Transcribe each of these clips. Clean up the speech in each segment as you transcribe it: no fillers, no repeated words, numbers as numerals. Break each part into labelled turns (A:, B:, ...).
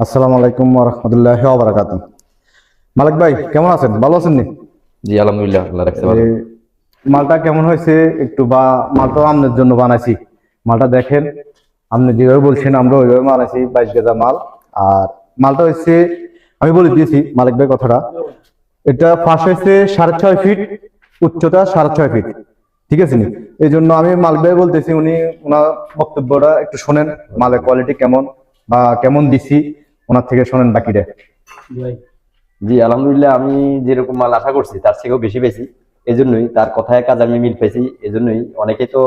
A: আসসালামু আলাইকুম ওয়া রাহমাতুল্লাহি ওয়া বারাকাতুহু। মালিক ভাই কেমন আছেন? ভালো আছেন নি?
B: জি আলহামদুলিল্লাহ, আল্লাহ রাখছে ভালো।
A: এই মালটা কেমন হয়েছে একটু, বা মালটা আপনার জন্য বানাইছি। মালটা দেখেন, আপনি যেভাবে বলছেন আমরা ওইভাবে বানাইছি, 22 গেজা মাল। আর মালটা হচ্ছে, আমি বলে দিয়েছি মালিক ভাই কথাটা, এটা ফার্স্ট হয়েছে 6.5 ফিট, উচ্চতা 6.5 ফিট, ঠিক আছে নি? এই জন্য আমি মালিক ভাই বলতেছি, উনি ওনার বক্তব্যটা একটু শোনেন, মালের কোয়ালিটি কেমন বা কেমন দিছি ওনার থেকে শোনেন বাকিটা।
B: জি আলহামদুলিল্লাহ, আমি যেরকম মাল আশা করছি তার থেকেও বেশি পেয়েছি। এজন্যই তার কথায় কাজ আমি মিল পেয়েছি। এজন্যই অনেকে তো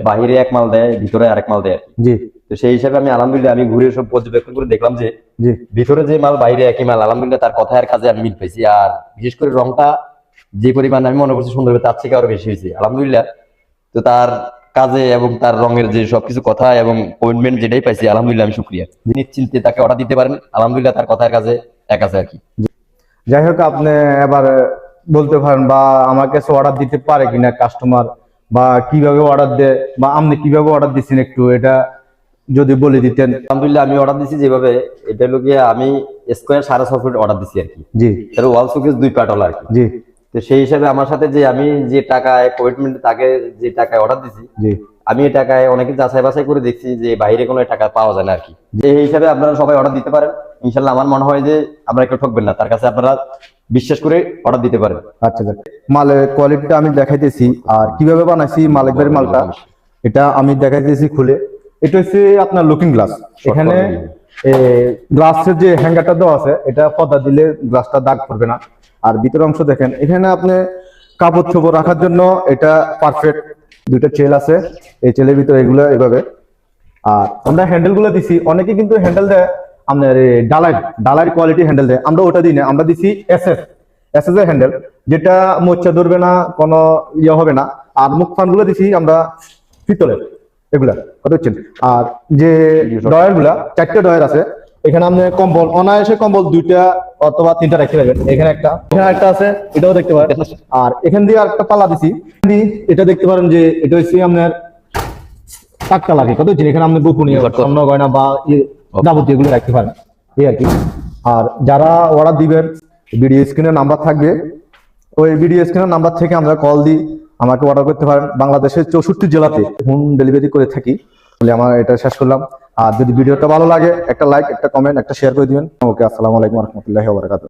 B: বাহিরে এক মাল দেয়, ভিতরে আরেক মাল দেয়।
A: জি,
B: তো সেই হিসাবে আমি আলহামদুলিল্লাহ আমি ঘুরে সব পর্যবেক্ষণ করে দেখলাম যে
A: জি,
B: ভিতরে যে মাল বাইরে একই মাল। আলহামদুলিল্লাহ তার কথায় আর কাজে আমি মিল পেয়েছি। আর বিশেষ করে রংটা যে পরিমাণ আমি মনে করছি সুন্দর হবে, তার থেকে আরো বেশি হয়েছে আলহামদুলিল্লাহ। তো তার কাজে এবং তার রঙের যে সবকিছু কথা এবং কমিটমেন্ট যেটাই পাইছি, আলহামদুলিল্লাহ আমি শুকরিয়া। নিশ্চিন্তে তাকে অর্ডার দিতে পারেন, আলহামদুলিল্লাহ তার কথার কাজে এক আছে আর কি।
A: যাই হোক, আপনি এবার বলতে পারেন বা আমার কাছে অর্ডার দিতে পারে কিনা কাস্টমার, বা কিভাবে অর্ডার দেয়, বা আপনি কিভাবে অর্ডার দিচ্ছেন একটু এটা যদি বলে দিতেন।
B: আলহামদুলিল্লাহ আমি অর্ডার দিছি যেভাবে, এটা হলো গিয়ে আমি স্কোয়ার 6.5 ফুট অর্ডার দিছি আর কি।
A: জি,
B: তার ওয়াল শোকেস 2 পার্ট হলো আর কি।
A: জি,
B: তো সেই হিসাবে আমার সাথে যে আমি যে টাকায় কমিটমেন্ট, তাকে যে টাকায় অর্ডার দিছি,
A: জি,
B: আমি এই টাকায় অনেকে যাচাই বাছাই করে দেখছি যে বাইরে কোনো টাকা পাওয়া যায় না আর কি। যে এই হিসাবে আপনারা সবাই অর্ডার দিতে পারেন ইনশাল্লাহ। আমার মনে হয় যে আপনারা কেউ ঠকবেন না, তার কাছে আপনারা বিশ্বাস করে অর্ডার দিতে পারেন।
A: আচ্ছা আচ্ছা। মালের কোয়ালিটিটা আমি দেখাইতেছি, আর কিভাবে বানাইছি মালিকের মালটা এটা আমি দেখাইতেছি খুলে। এটা হচ্ছে আপনার লুকিং গ্লাস। এখানে গ্লাসের যে হ্যাঙ্গারটা দেওয়া আছে, এটা পর্দা দিলে গ্লাসটা দাগ পড়বে না। আর ভিতরের অংশ দেখেন, এখানে আপনি কাপড় চোপড় রাখার জন্য এটা পারফেক্ট। দুইটা চেল আছে, এই চেলের ভিতরে এগুলো এভাবে। আর আমরা হ্যান্ডেল গুলো দিছি, অনেকে কিন্তু হ্যান্ডেল দেয় আপনার ডালাই কোয়ালিটি হ্যান্ডেল দেয়, আমরা ওটা দিই না, আমরা দিছি এসএস এর হ্যান্ডেল, যেটা মোচা ধরবে না, কোনো ইয়ে হবে না। আর মুখ ফান গুলো দিছি আমরা পিতলের, এগুলা কত হচ্ছেন। আর যে ডয়ার গুলা, 4টে ডয়ার আছে। এখানে আপনি কম্বল অনায়াসে কম্বল 2টা অথবা 3টা রাখতে পারবেন। এখানে একটা আছে, এটাও দেখতে পারেন। আর এখান দিয়ে আর একটা পাল্লা দিছি, এটা দেখতে পারেন যে এটা হচ্ছে আপনার টাটকা লাগে কত হচ্ছে। এখানে আপনি গোপনীয় স্বর্ণ গয়না বা যাবতীয় এগুলো রাখতে পারেন, এই আর কি। আর যারা অর্ডার দিবেন, ভিডিও স্ক্রিনে নাম্বার থাকবে, ওই ভিডিও স্ক্রিনের নাম্বার থেকে আমরা কল দিই, আমাকে অর্ডার করতে পারেন। বাংলাদেশের 64 জেলাতে হোম ডেলিভারি করে থাকি। বলে আমার এটা শেষ করলাম। আর যদি ভিডিওটা ভালো লাগে, একটা লাইক, একটা কমেন্ট, একটা শেয়ার করে দিবেন। ওকে, আসসালামু আলাইকুম ওয়া রাহমাতুল্লাহি ওয়া বারাকাতুহু।